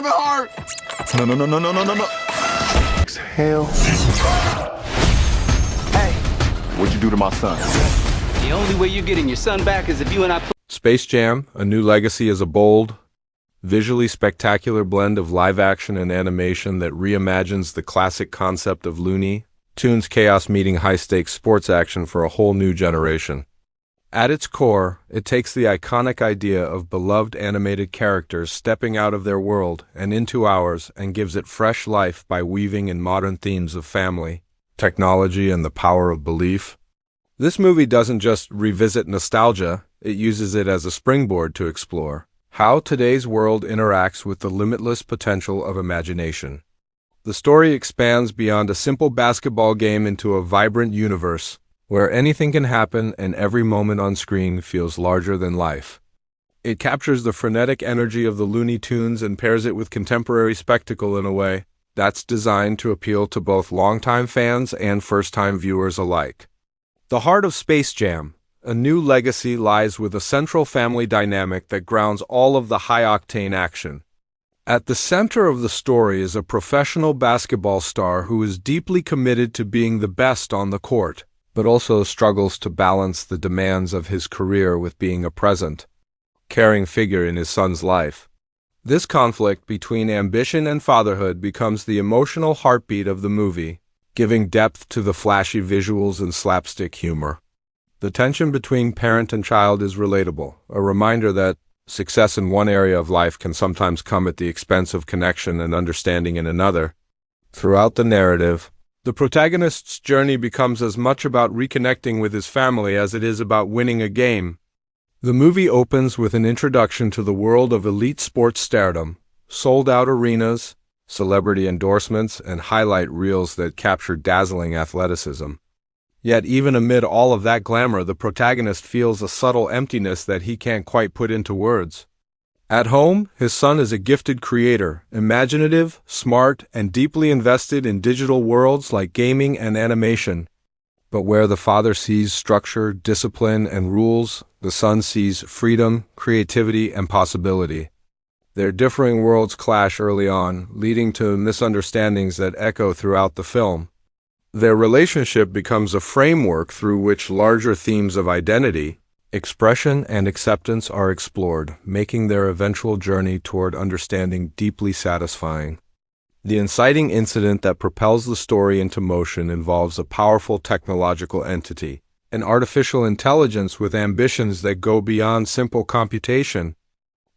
hard. No, no, no, no, no, no, no, no. Exhale. Hey, what'd you do to my son? The only way you're getting your son back is if you and I... Space Jam: A New Legacy is a bold, visually spectacular blend of live action and animation that reimagines the classic concept of Looney Tunes chaos meeting high-stakes sports action for a whole new generation. At its core, it takes the iconic idea of beloved animated characters stepping out of their world and into ours and gives it fresh life by weaving in modern themes of family, technology, and the power of belief. This movie doesn't just revisit nostalgia, it uses it as a springboard to explore how today's world interacts with the limitless potential of imagination. The story expands beyond a simple basketball game into a vibrant universe, where anything can happen and every moment on screen feels larger than life. It captures the frenetic energy of the Looney Tunes and pairs it with contemporary spectacle in a way that's designed to appeal to both longtime fans and first-time viewers alike. The heart of Space Jam: A New Legacy lies with a central family dynamic that grounds all of the high-octane action. At the center of the story is a professional basketball star who is deeply committed to being the best on the court, but also struggles to balance the demands of his career with being a present, caring figure in his son's life. This conflict between ambition and fatherhood becomes the emotional heartbeat of the movie, giving depth to the flashy visuals and slapstick humor. The tension between parent and child is relatable, a reminder that success in one area of life can sometimes come at the expense of connection and understanding in another. Throughout the narrative, the protagonist's journey becomes as much about reconnecting with his family as it is about winning a game. The movie opens with an introduction to the world of elite sports stardom, sold-out arenas, celebrity endorsements, and highlight reels that capture dazzling athleticism. Yet even amid all of that glamour, the protagonist feels a subtle emptiness that he can't quite put into words. At home, his son is a gifted creator, imaginative, smart, and deeply invested in digital worlds like gaming and animation. But where the father sees structure, discipline, and rules, the son sees freedom, creativity, and possibility. Their differing worlds clash early on, leading to misunderstandings that echo throughout the film. Their relationship becomes a framework through which larger themes of identity, expression, and acceptance are explored, making their eventual journey toward understanding deeply satisfying. The inciting incident that propels the story into motion involves a powerful technological entity, an artificial intelligence with ambitions that go beyond simple computation.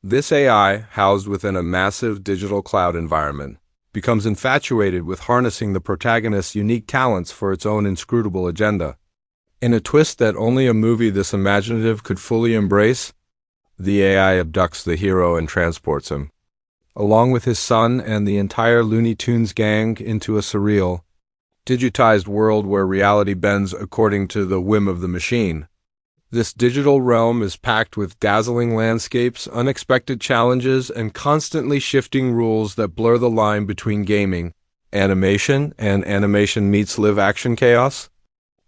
This AI, housed within a massive digital cloud environment, becomes infatuated with harnessing the protagonist's unique talents for its own inscrutable agenda. In a twist that only a movie this imaginative could fully embrace, the AI abducts the hero and transports him, along with his son and the entire Looney Tunes gang, into a surreal, digitized world where reality bends according to the whim of the machine. This digital realm is packed with dazzling landscapes, unexpected challenges, and constantly shifting rules that blur the line between gaming, animation, and animation meets live-action chaos.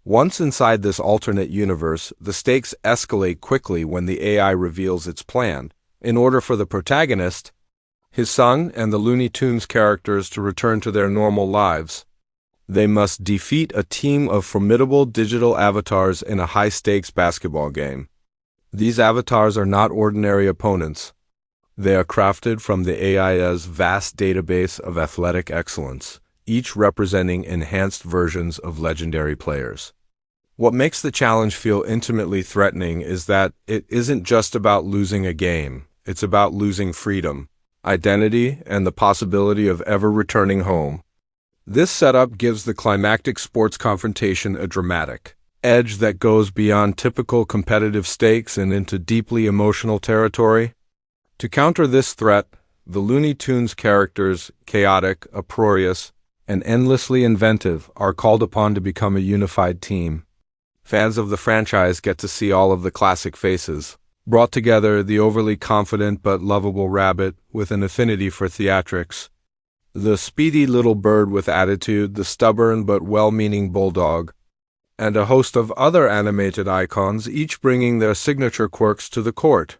Once inside this alternate universe, the stakes escalate quickly when the AI reveals its plan. In order for the protagonist, his son, and the Looney Tunes characters to return to their normal lives, they must defeat a team of formidable digital avatars in a high-stakes basketball game. These avatars are not ordinary opponents. They are crafted from the AI's vast database of athletic excellence, each representing enhanced versions of legendary players. What makes the challenge feel intimately threatening is that it isn't just about losing a game. It's about losing freedom, identity, and the possibility of ever returning home. This setup gives the climactic sports confrontation a dramatic edge that goes beyond typical competitive stakes and into deeply emotional territory. To counter this threat, the Looney Tunes characters, chaotic, uproarious, and endlessly inventive, are called upon to become a unified team. Fans of the franchise get to see all of the classic faces, brought together: the overly confident but lovable rabbit with an affinity for theatrics, the speedy little bird with attitude, the stubborn but well-meaning bulldog, and a host of other animated icons, each bringing their signature quirks to the court.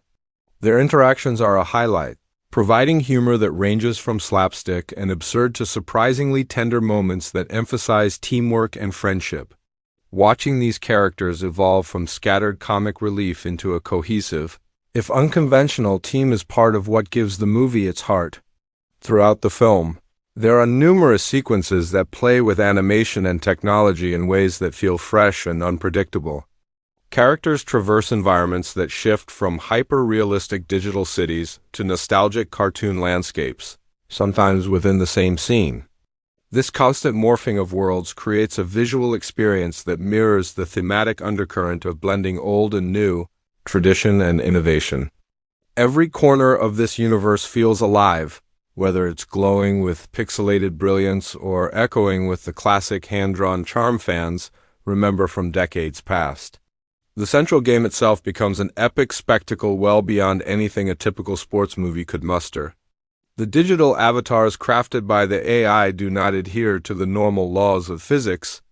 Their interactions are a highlight, providing humor that ranges from slapstick and absurd to surprisingly tender moments that emphasize teamwork and friendship. Watching these characters evolve from scattered comic relief into a cohesive, if unconventional, team is part of what gives the movie its heart. Throughout the film, there are numerous sequences that play with animation and technology in ways that feel fresh and unpredictable. Characters traverse environments that shift from hyper-realistic digital cities to nostalgic cartoon landscapes, sometimes within the same scene. This constant morphing of worlds creates a visual experience that mirrors the thematic undercurrent of blending old and new, tradition and innovation. Every corner of this universe feels alive, whether it's glowing with pixelated brilliance or echoing with the classic hand-drawn charm fans remember from decades past. The central game itself becomes an epic spectacle well beyond anything a typical sports movie could muster. The digital avatars crafted by the AI do not adhere to the normal laws of physics,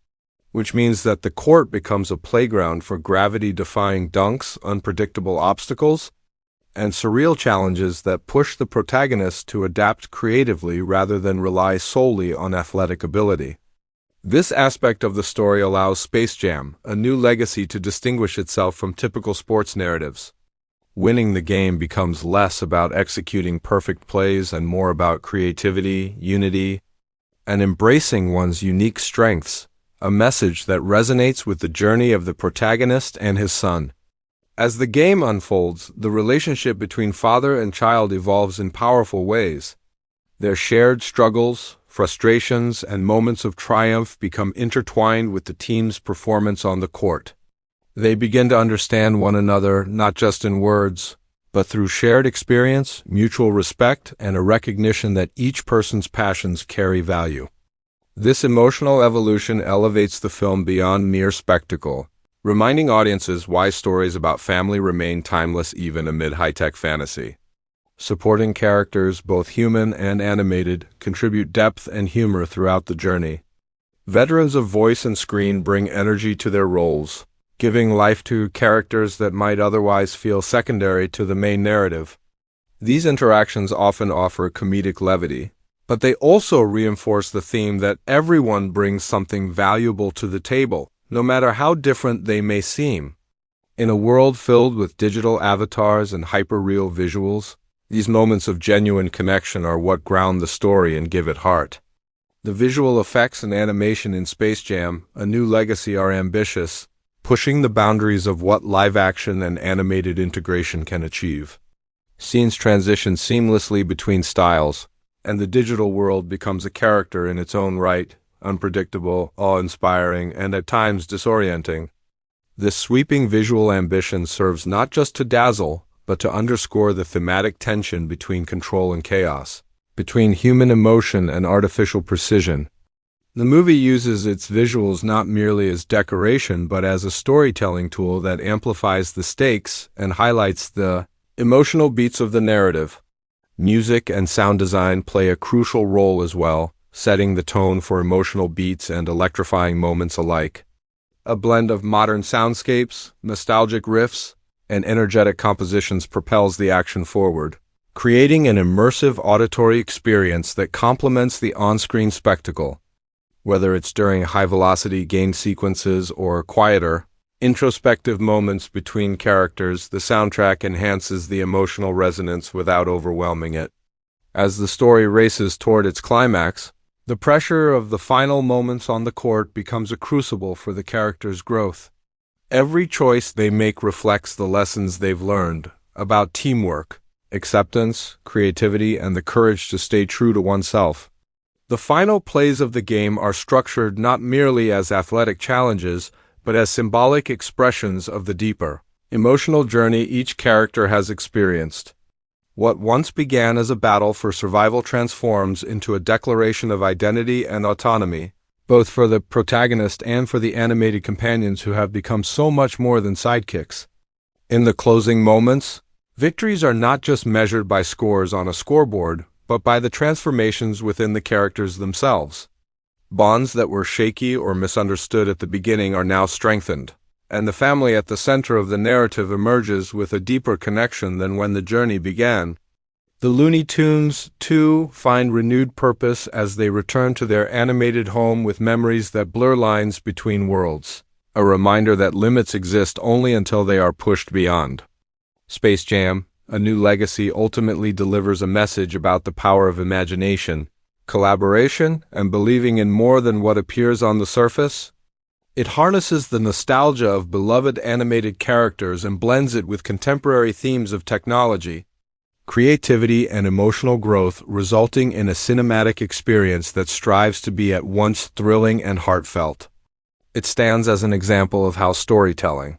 which means that the court becomes a playground for gravity-defying dunks, unpredictable obstacles, and surreal challenges that push the protagonist to adapt creatively rather than rely solely on athletic ability. This aspect of the story allows Space Jam, a new legacy, to distinguish itself from typical sports narratives. Winning the game becomes less about executing perfect plays and more about creativity, unity, and embracing one's unique strengths, a message that resonates with the journey of the protagonist and his son. As the game unfolds, the relationship between father and child evolves in powerful ways. Their shared struggles, frustrations, and moments of triumph become intertwined with the team's performance on the court. They begin to understand one another not just in words, but through shared experience, mutual respect, and a recognition that each person's passions carry value. This emotional evolution elevates the film beyond mere spectacle, reminding audiences why stories about family remain timeless even amid high-tech fantasy. Supporting characters, both human and animated, contribute depth and humor throughout the journey. Veterans of voice and screen bring energy to their roles, giving life to characters that might otherwise feel secondary to the main narrative. These interactions often offer comedic levity, but they also reinforce the theme that everyone brings something valuable to the table, no matter how different they may seem. In a world filled with digital avatars and hyper-real visuals, these moments of genuine connection are what ground the story and give it heart. The visual effects and animation in Space Jam, A New Legacy, are ambitious, pushing the boundaries of what live-action and animated integration can achieve. Scenes transition seamlessly between styles, and the digital world becomes a character in its own right, unpredictable, awe-inspiring, and at times disorienting. This sweeping visual ambition serves not just to dazzle, but to underscore the thematic tension between control and chaos, between human emotion and artificial precision. The movie uses its visuals not merely as decoration, but as a storytelling tool that amplifies the stakes and highlights the emotional beats of the narrative. Music and sound design play a crucial role as well, setting the tone for emotional beats and electrifying moments alike. A blend of modern soundscapes, nostalgic riffs, and energetic compositions propels the action forward, creating an immersive auditory experience that complements the on-screen spectacle. Whether it's during high-velocity game sequences or quieter, introspective moments between characters, the soundtrack enhances the emotional resonance without overwhelming it. As the story races toward its climax, the pressure of the final moments on the court becomes a crucible for the characters' growth. Every choice they make reflects the lessons they've learned about teamwork, acceptance, creativity, and the courage to stay true to oneself. The final plays of the game are structured not merely as athletic challenges, but as symbolic expressions of the deeper, emotional journey each character has experienced. What once began as a battle for survival transforms into a declaration of identity and autonomy, both for the protagonist and for the animated companions who have become so much more than sidekicks. In the closing moments, victories are not just measured by scores on a scoreboard, but by the transformations within the characters themselves. Bonds that were shaky or misunderstood at the beginning are now strengthened, and the family at the center of the narrative emerges with a deeper connection than when the journey began. The Looney Tunes, too, find renewed purpose as they return to their animated home with memories that blur lines between worlds, a reminder that limits exist only until they are pushed beyond. Space Jam: A New Legacy ultimately delivers a message about the power of imagination, collaboration, and believing in more than what appears on the surface. It harnesses the nostalgia of beloved animated characters and blends it with contemporary themes of technology, creativity, and emotional growth, resulting in a cinematic experience that strives to be at once thrilling and heartfelt. It stands as an example of how storytelling